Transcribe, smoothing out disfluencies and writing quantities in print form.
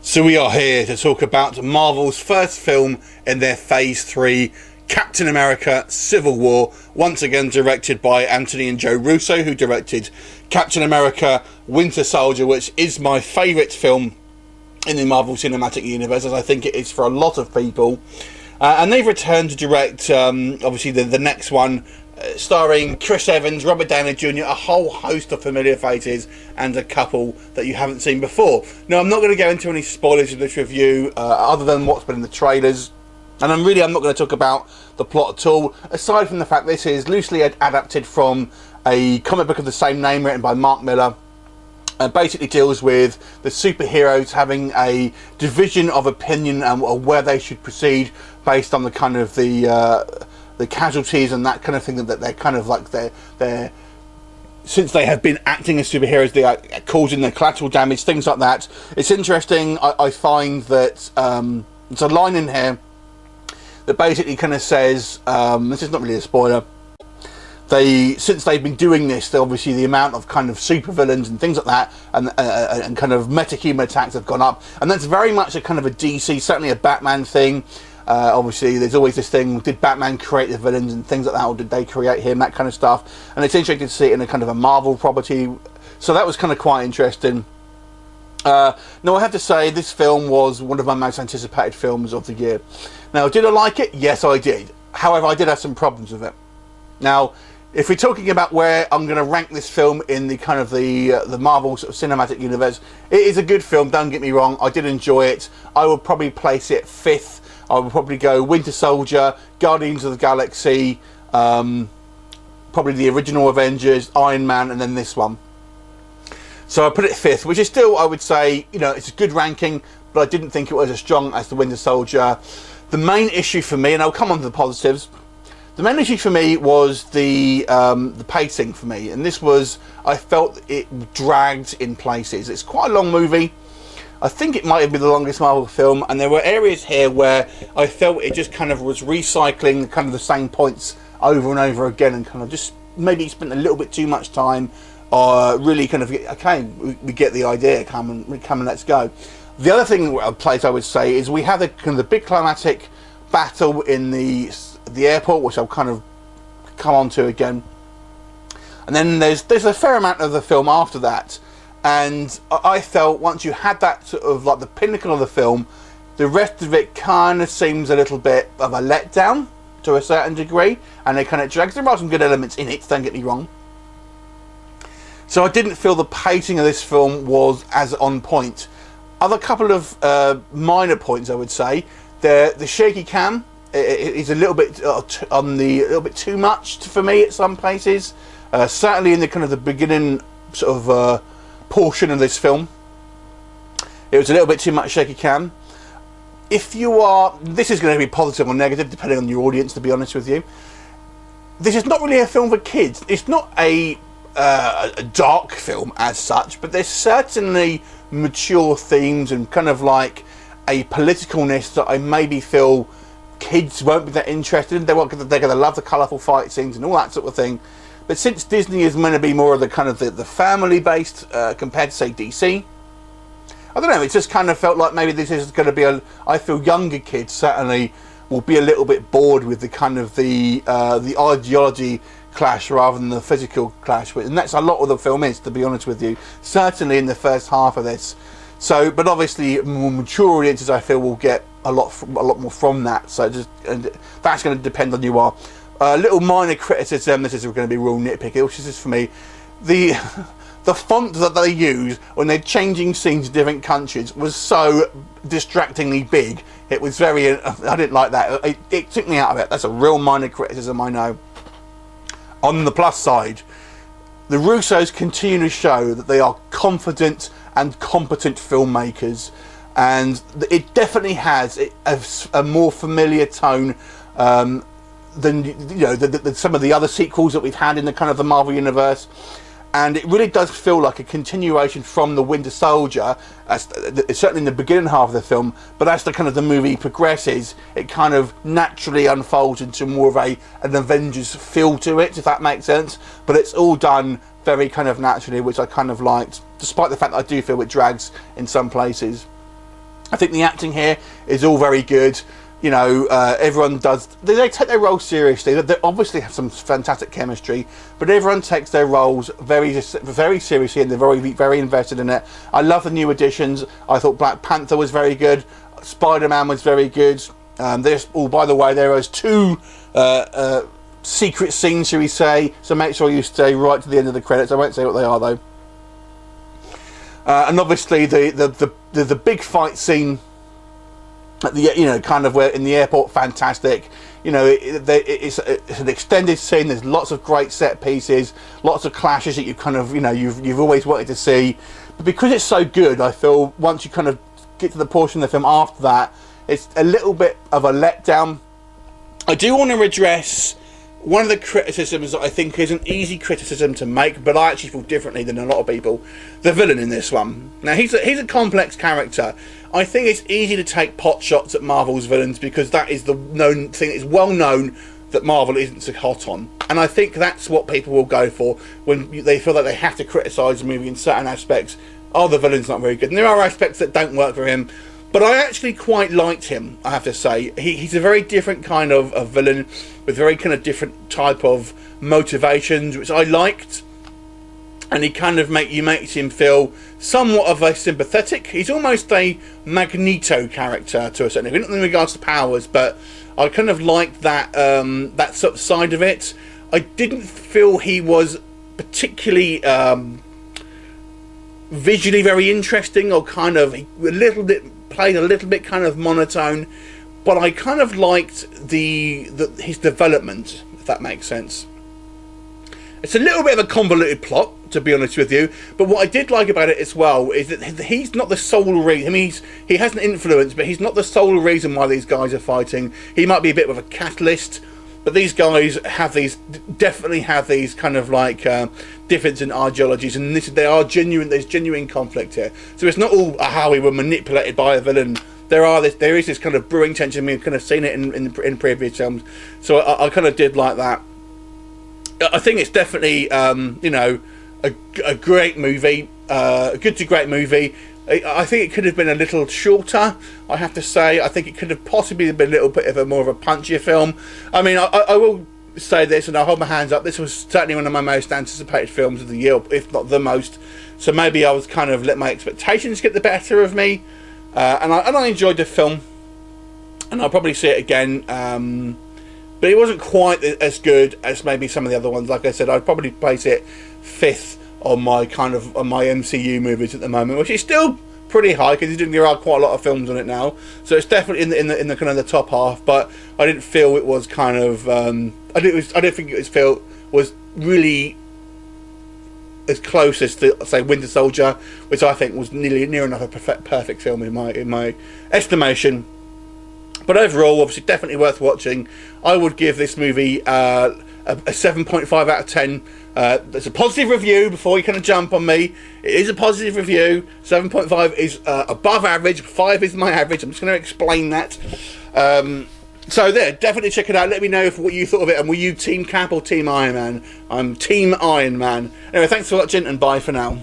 So we are here to talk about Marvel's first film in their Phase 3, Captain America Civil War, once again directed by Anthony and Joe Russo, who directed Captain America Winter Soldier, which is my favourite film in the Marvel Cinematic Universe, as I think it is for a lot of people. And they've returned to direct, obviously, the next one, starring Chris Evans, Robert Downey Jr., a whole host of familiar faces, and a couple that you haven't seen before. Now, I'm not going to go into any spoilers of this review, other than what's been in the trailers. And I'm not going to talk about the plot at all, aside from the fact this is loosely adapted from a comic book of the same name written by Mark Millar. Basically deals with the superheroes having a division of opinion and where they should proceed based on the kind of the casualties and that kind of thing, that they're kind of like they're since they have been acting as superheroes, they are causing the collateral damage, things like that. It's interesting. I find that there's a line in here that basically kind of says, this is not really a spoiler, since they've been doing this, obviously the amount of kind of supervillains and things like that and kind of metahuman attacks have gone up, and that's very much a kind of a DC, certainly a Batman thing. Obviously there's always this thing, did Batman create the villains and things like that, or did they create him, that kind of stuff. And it's interesting to see it in a kind of a Marvel property, so that was kind of quite interesting. Now I have to say, this film was one of my most anticipated films of the year. Now, did I like it? Yes, I did. However, I did have some problems with it. Now, if we're talking about where I'm going to rank this film in the kind of the Marvel sort of cinematic universe, it is a good film, don't get me wrong. I did enjoy it. I would probably place it 5th. I would probably go Winter Soldier, Guardians of the Galaxy, probably the original Avengers, Iron Man, and then this one. So I put it 5th, which is still, I would say, it's a good ranking, but I didn't think it was as strong as the Winter Soldier. The main issue for me, and I'll come on to the positives, the main issue for me was the pacing for me, and this was, I felt it dragged in places. It's quite a long movie. I think it might have been the longest Marvel film, and there were areas here where I felt it just kind of was recycling kind of the same points over and over again, and kind of just maybe spent a little bit too much time, really kind of, okay, we get the idea, come and let's go. The other place I would say is we have the big climatic battle in the airport, which I'll kind of come on to again, and then there's a fair amount of the film after that. And I felt once you had that sort of like the pinnacle of the film, the rest of it kind of seems a little bit of a letdown to a certain degree, and it kind of drags. There are some good elements in it, don't get me wrong. So I didn't feel the pacing of this film was as on point. Other couple of minor points, I would say, the shaky cam is a little bit a little bit too much for me at some places. Certainly in the kind of the beginning sort of portion of this film, it was a little bit too much shaky cam. If you are, this is going to be positive or negative depending on your audience, to be honest with you. This is not really a film for kids. It's not a dark film as such, but there's certainly mature themes and kind of like a politicalness that I maybe feel kids won't be that interested in. They're going to love the colourful fight scenes and all that sort of thing. But since Disney is meant to be more of the kind of the family-based compared to, say, DC, I don't know, it just kind of felt like maybe this is going to be I feel younger kids certainly will be a little bit bored with the kind of the ideology clash rather than the physical clash. And that's a lot of the film is, to be honest with you, certainly in the first half of this. So, but obviously more mature audiences I feel will get a lot more from that. So and that's going to depend on you are. Little minor criticism, this is going to be real nitpicky, which is just for me, the font that they use when they're changing scenes in different countries was so distractingly big. It was very, I didn't like that. It took me out of it. That's a real minor criticism, I know. On the plus side, the Russos continue to show that they are confident and competent filmmakers, and it definitely has a more familiar tone than some of the other sequels that we've had in the kind of the Marvel universe, and it really does feel like a continuation from the Winter Soldier, certainly in the beginning half of the film. But as the kind of the movie progresses, it kind of naturally unfolds into more of an Avengers feel to it, if that makes sense. But it's all done very kind of naturally, which I kind of liked, despite the fact that I do feel it drags in some places. I think the acting here is all very good. You know, everyone does. They take their roles seriously. They obviously have some fantastic chemistry, but everyone takes their roles very, very seriously, and they're very, very invested in it. I love the new additions. I thought Black Panther was very good. Spider-Man was very good. By the way, there was 2 secret scenes, shall we say? So make sure you stay right to the end of the credits. I won't say what they are though. And obviously the big fight scene at the kind of where in the airport, fantastic. You know, it's an extended scene. There's lots of great set pieces, lots of clashes that you kind of you've always wanted to see. But because it's so good, I feel once you kind of get to the portion of the film after that, it's a little bit of a letdown. I do want to address one of the criticisms that I think is an easy criticism to make, but I actually feel differently than a lot of people. The villain in this one. Now, he's a complex character. I think it's easy to take pot shots at Marvel's villains because that is the known thing. It's well known that Marvel isn't so hot on. And I think that's what people will go for when they feel that they have to criticise the movie in certain aspects. Oh, the villain's not very good. And there are aspects that don't work for him. But I actually quite liked him, I have to say. He's a very different kind of villain with very kind of different type of motivations, which I liked. And he kind of makes him feel somewhat of a sympathetic. He's almost a Magneto character to a certain degree, not in regards to powers, but I kind of liked that that sort of side of it. I didn't feel he was particularly visually very interesting, or kind of played a little bit kind of monotone, but I kind of liked his development, if that makes sense. It's a little bit of a convoluted plot, to be honest with you, but what I did like about it as well is that he's not the sole reason. I mean, he has an influence, but he's not the sole reason why these guys are fighting. He might be a bit of a catalyst, but these guys definitely have these kind of like difference in ideologies, and there's genuine conflict here. So it's not all how we were manipulated by a villain. There is this kind of brewing tension. We've kind of seen it in previous films, so I kind of did like that. I think it's definitely a great movie, a good to great movie. I think it could have been a little shorter, I have to say. I think it could have possibly been a little bit of a more of a punchier film. I mean, I will say this, and I'll hold my hands up. This was certainly one of my most anticipated films of the year, if not the most. So maybe I was kind of let my expectations get the better of me. And I enjoyed the film, and I'll probably see it again. But it wasn't quite as good as maybe some of the other ones. Like I said, I'd probably place it 5th on my MCU movies at the moment, which is still pretty high considering there are quite a lot of films on it now. So it's definitely in the kind of the top half. But I didn't feel it was kind of I didn't think it was really as close as to, say, Winter Soldier, which I think was near enough a perfect film in my estimation. But overall, obviously, definitely worth watching. I would give this movie a 7.5 out of 10. There's a positive review before you kind of jump on me. It is a positive review. 7.5 is above average. 5 is my average. I'm just going to explain that. So there, definitely check it out. Let me know what you thought of it. And were you Team Cap or Team Iron Man? I'm Team Iron Man. Anyway, thanks for watching, and bye for now.